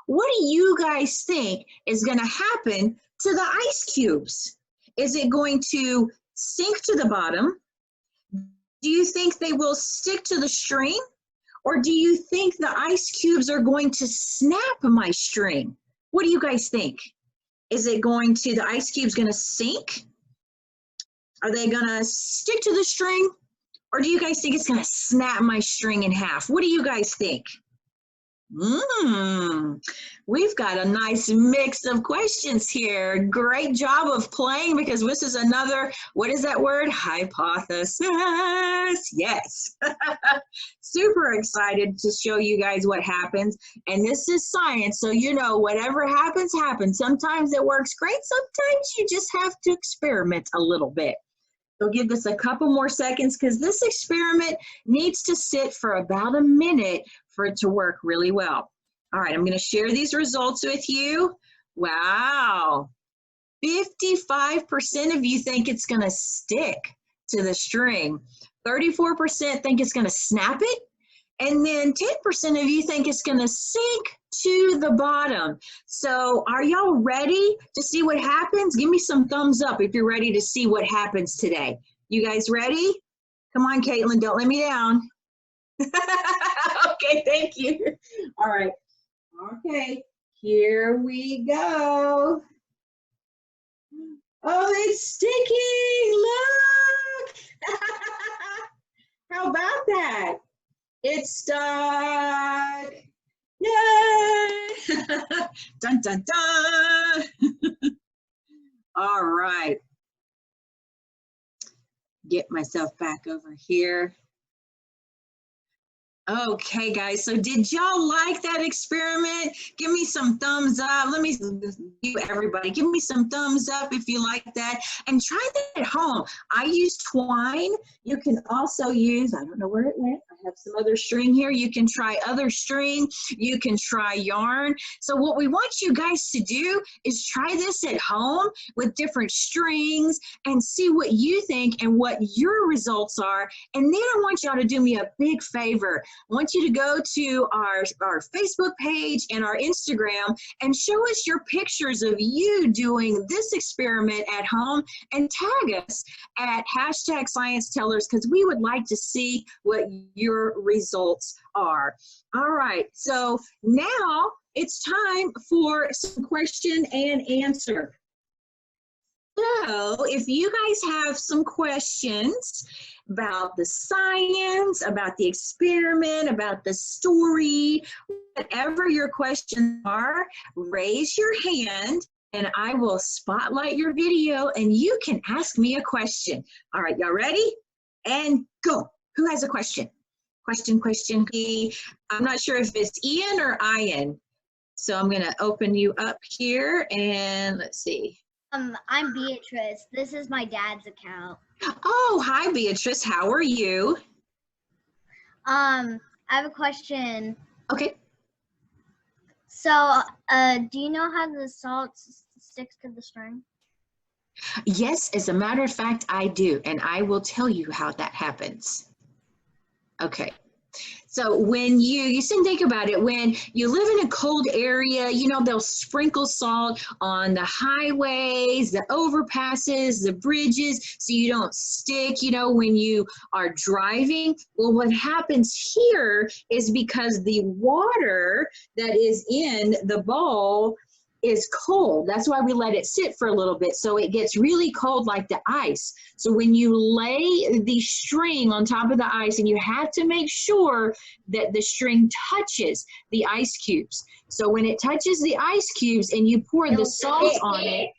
What do you guys think is going to happen to the ice cubes? Is it going to sink to the bottom? Do you think they will stick to the string? Or do you think the ice cubes are going to snap my string? What do you guys think? Is it going to, the ice cubes going to sink? Are they going to stick to the string? Or do you guys think it's going to snap my string in half? What do you guys think? We've got a nice mix of questions here. Great job of playing, because this is another, what is that word? Hypothesis. Yes. Super excited to show you guys what happens. And this is science, so you know whatever happens, happens. Sometimes it works great. Sometimes you just have to experiment a little bit. So give this a couple more seconds, because this experiment needs to sit for about a minute for it to work really well. All right, I'm going to share these results with you. Wow, 55% of you think it's going to stick to the string. 34% think it's going to snap it. And then 10% of you think it's going to sink to the bottom. So are y'all ready to see what happens? Give me some thumbs up if you're ready to see what happens today. You guys ready? Come on, Caitlin, don't let me down. Okay, thank you. All right. Okay, here we go. Oh, it's sticking, look. How about that? It's stuck. Yay! Dun, dun, dun. All right. Get myself back over here. Okay, guys, so did y'all like that experiment? Give me some thumbs up. Let me, everybody, give me some thumbs up if you like that. And try that at home. I use twine. You can also use, I don't know where it went. I have some other string here. You can try other string. You can try yarn. So what we want you guys to do is try this at home with different strings and see what you think and what your results are. And then I want y'all to do me a big favor. I want you to go to our Facebook page and our Instagram and show us your pictures of you doing this experiment at home and tag us at #ScienceTellers, because we would like to see what your results are. All right, so now it's time for some question and answer. So if you guys have some questions about the science, about the experiment, about the story, whatever your questions are, raise your hand and I will spotlight your video and you can ask me a question. All right, y'all ready? And go. Who has a question? Question. I'm not sure if it's Ian or Ian. So I'm going to open you up here and let's see. I'm Beatrice. This is my dad's account. Oh, hi Beatrice. How are you? I have a question. Okay. So, do you know how the salt sticks to the string? Yes, as a matter of fact, I do, and I will tell you how that happens. Okay. So when you should think about it, when you live in a cold area, you know, they'll sprinkle salt on the highways, the overpasses, the bridges, so you don't stick, you know, when you are driving. Well, what happens here is because the water that is in the bowl is cold. That's why we let it sit for a little bit, so it gets really cold like the ice. So when you lay the string on top of the ice, and you have to make sure that the string touches the ice cubes. So when it touches the ice cubes and you pour the salt on it,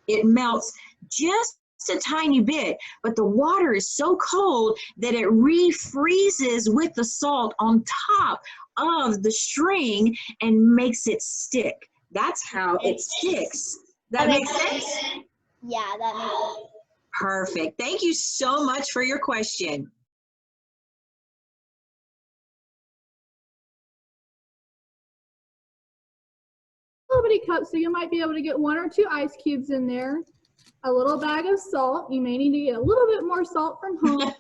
it melts just a tiny bit, but the water is so cold that it refreezes with the salt on top of the string and makes it stick. That's how it sticks. That makes sense? Yeah, that makes sense. Perfect. Thank you so much for your question. Little bitty cup, so you might be able to get 1 or 2 ice cubes in there. A little bag of salt. You may need to get a little bit more salt from home.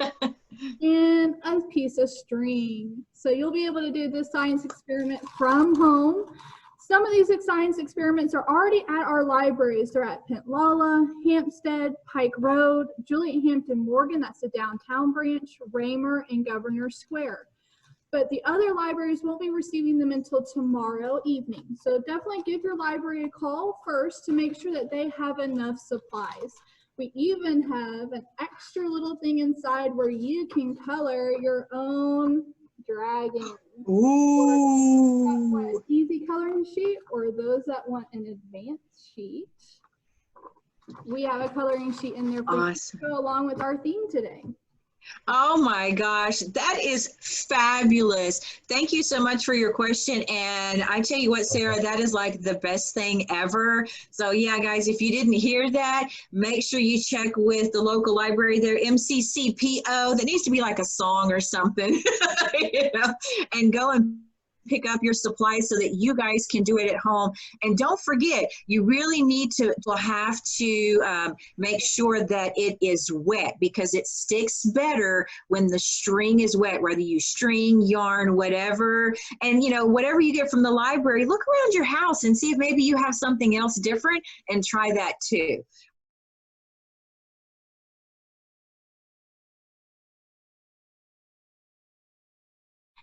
And a piece of string. So you'll be able to do this science experiment from home. Some of these science experiments are already at our libraries. They're at Pentlala, Hampstead, Pike Road, Juliet Hampton Morgan, that's the downtown branch, Raymer, and Governor Square. But the other libraries won't be receiving them until tomorrow evening. So definitely give your library a call first to make sure that they have enough supplies. We even have an extra little thing inside where you can color your own dragon. Ooh. Easy coloring sheet, or those that want an advanced sheet. We have a coloring sheet in there for you to go along with our theme today. Oh my gosh, that is fabulous. Thank you so much for your question. And I tell you what, Sarah, that is like the best thing ever. So yeah, guys, if you didn't hear that, make sure you check with the local library there, MCCPL. That needs to be like a song or something, you know, and go and pick up your supplies so that you guys can do it at home. And don't forget, you really need to have to make sure that it is wet, because it sticks better when the string is wet, whether you string, yarn, whatever. And you know, whatever you get from the library, look around your house and see if maybe you have something else different, and try that too.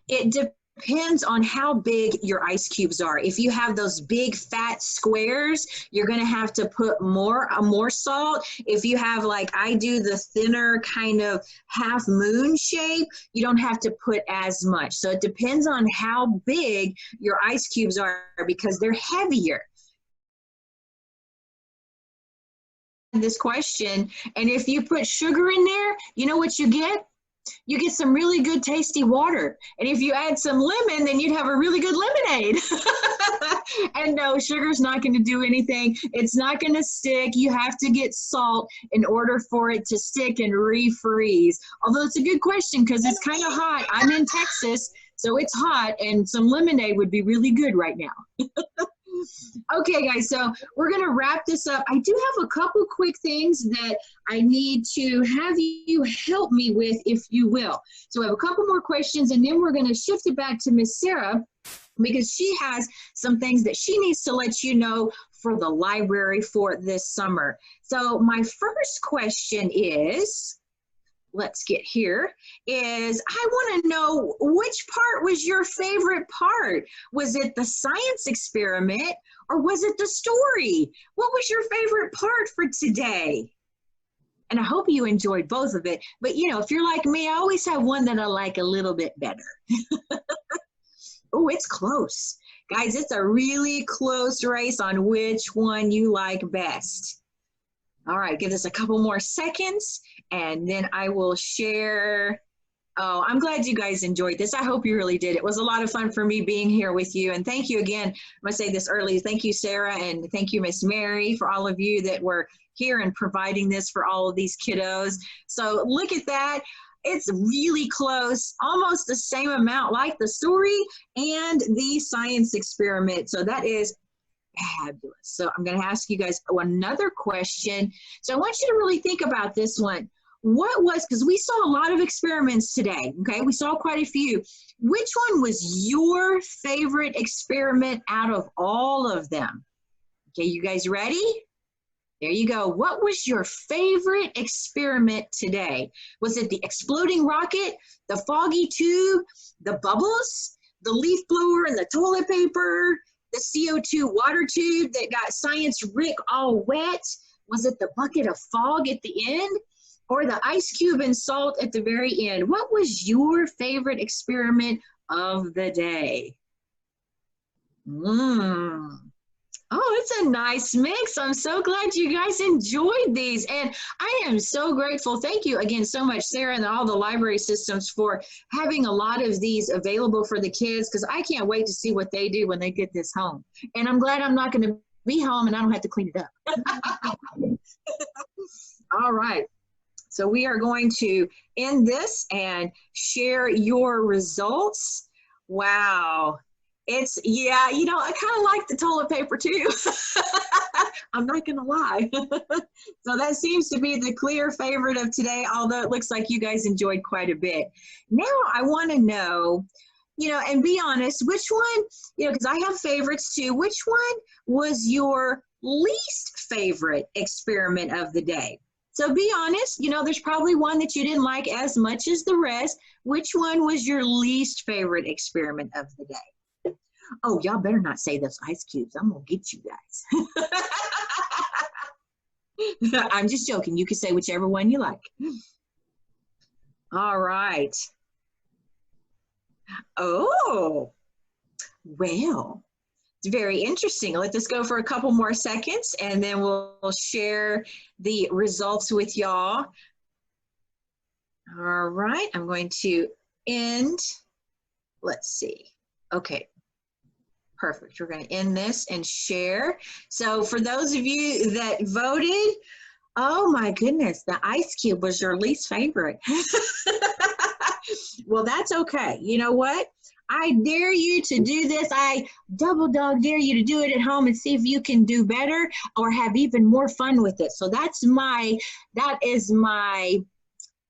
It depends on how big your ice cubes are. If you have those big fat squares, you're going to have to put more salt. If you have, like I do, the thinner kind of half moon shape, you don't have to put as much. So it depends on how big your ice cubes are, because they're heavier. This question, and if you put sugar in there, you know what you get? You get some really good tasty water. And if you add some lemon, then you'd have a really good lemonade. And no, sugar's not going to do anything. It's not going to stick. You have to get salt in order for it to stick and refreeze. Although it's a good question, because it's kind of hot. I'm in Texas, so it's hot, and some lemonade would be really good right now. Okay, guys, so we're going to wrap this up. I do have a couple quick things that I need to have you help me with, if you will. So I have a couple more questions, and then we're going to shift it back to Miss Sarah, because she has some things that she needs to let you know for the library for this summer. So my first question is, let's get here, is I want to know, which part was your favorite part? Was it the science experiment, or was it the story? What was your favorite part for today? And I hope you enjoyed both of it. But you know, if you're like me, I always have one that I like a little bit better. Oh, it's close. Guys, it's a really close race on which one you like best. All right, give this a couple more seconds, and then I will share. Oh, I'm glad you guys enjoyed this. I hope you really did. It was a lot of fun for me being here with you. And thank you again. I'm going to say this early. Thank you, Sarah, and thank you, Miss Mary, for all of you that were here and providing this for all of these kiddos. So look at that. It's really close, almost the same amount like the story and the science experiment. So that is fabulous. So I'm going to ask you guys another question. So I want you to really think about this one. what was, because we saw a lot of experiments today, okay? We saw quite a few. Which one was your favorite experiment out of all of them? Okay, you guys ready? There you go. What was your favorite experiment today? Was it the exploding rocket, the foggy tube, the bubbles, the leaf blower and the toilet paper, the CO2 water tube that got Science Rick all wet? Was it the bucket of fog at the end? Or the ice cube and salt at the very end? What was your favorite experiment of the day? Oh, it's a nice mix. I'm so glad you guys enjoyed these. And I am so grateful. Thank you again so much, Sarah, and all the library systems for having a lot of these available for the kids, because I can't wait to see what they do when they get this home. And I'm glad I'm not going to be home and I don't have to clean it up. All right. So we are going to end this and share your results. Wow. It's, yeah, you know, I kind of like the toilet paper too. I'm not going to lie. So that seems to be the clear favorite of today, although it looks like you guys enjoyed quite a bit. Now I want to know, you know, and be honest, which one, you know, because I have favorites too, which one was your least favorite experiment of the day? So be honest, you know, there's probably one that you didn't like as much as the rest. Which one was your least favorite experiment of the day? Oh, y'all better not say those ice cubes. I'm going to get you guys. I'm just joking. You can say whichever one you like. All right. Oh, well. It's very interesting. Let this go for a couple more seconds and then we'll share the results with y'all. All right, I'm going to end. Let's see. Okay, perfect. We're going to end this and share. So for those of you that voted, oh my goodness, the ice cube was your least favorite. Well, that's okay. You know what? I dare you to do this. I double dog dare you to do it at home and see if you can do better or have even more fun with it. So that is my,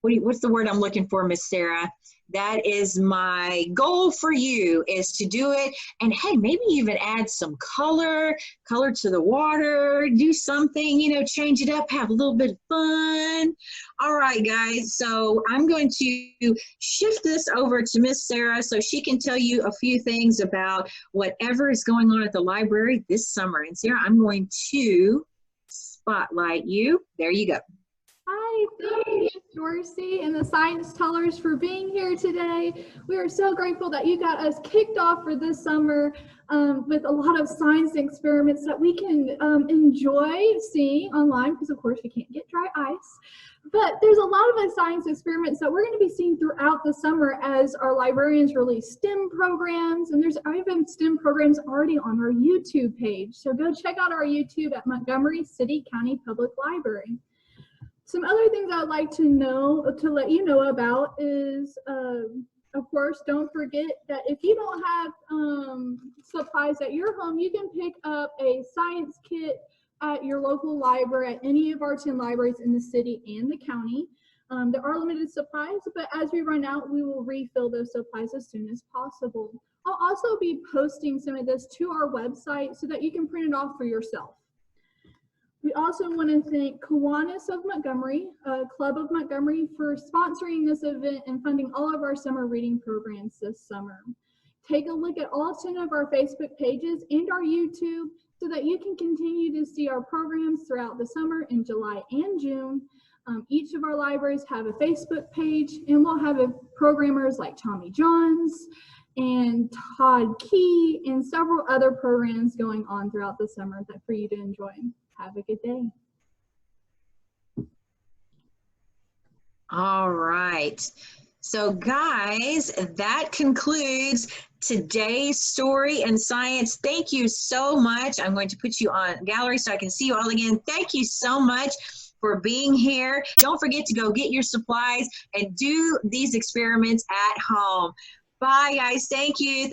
what's the word I'm looking for, Miss Sarah? That is my goal for you, is to do it. And hey, maybe even add some color to the water, do something, you know, change it up, have a little bit of fun. All right, guys, so I'm going to shift this over to Miss Sarah so she can tell you a few things about whatever is going on at the library this summer. And Sarah, I'm going to spotlight you. There you go. Hi, thank you, Dorsey and the Science Tellers for being here today. We are so grateful that you got us kicked off for this summer with a lot of science experiments that we can enjoy seeing online, because of course we can't get dry ice. But there's a lot of science experiments that we're going to be seeing throughout the summer as our librarians release STEM programs, and there's even STEM programs already on our YouTube page. So go check out our YouTube at Montgomery City-County Public Library. Some other things I'd like to let you know about is, of course, don't forget that if you don't have supplies at your home, you can pick up a science kit at your local library, at any of our 10 libraries in the city and the county. There are limited supplies, but as we run out, we will refill those supplies as soon as possible. I'll also be posting some of this to our website so that you can print it off for yourself. We also want to thank Kiwanis of Montgomery, Club of Montgomery, for sponsoring this event and funding all of our summer reading programs this summer. Take a look at all 10 of our Facebook pages and our YouTube so that you can continue to see our programs throughout the summer in July and June. Each of our libraries have a Facebook page, and we'll have programmers like Tommy Johns and Todd Key and several other programs going on throughout the summer for you to enjoy. Have a good day. All right. So guys, that concludes today's story and science. Thank you so much. I'm going to put you on gallery so I can see you all again. Thank you so much for being here. Don't forget to go get your supplies and do these experiments at home. Bye guys. Thank you.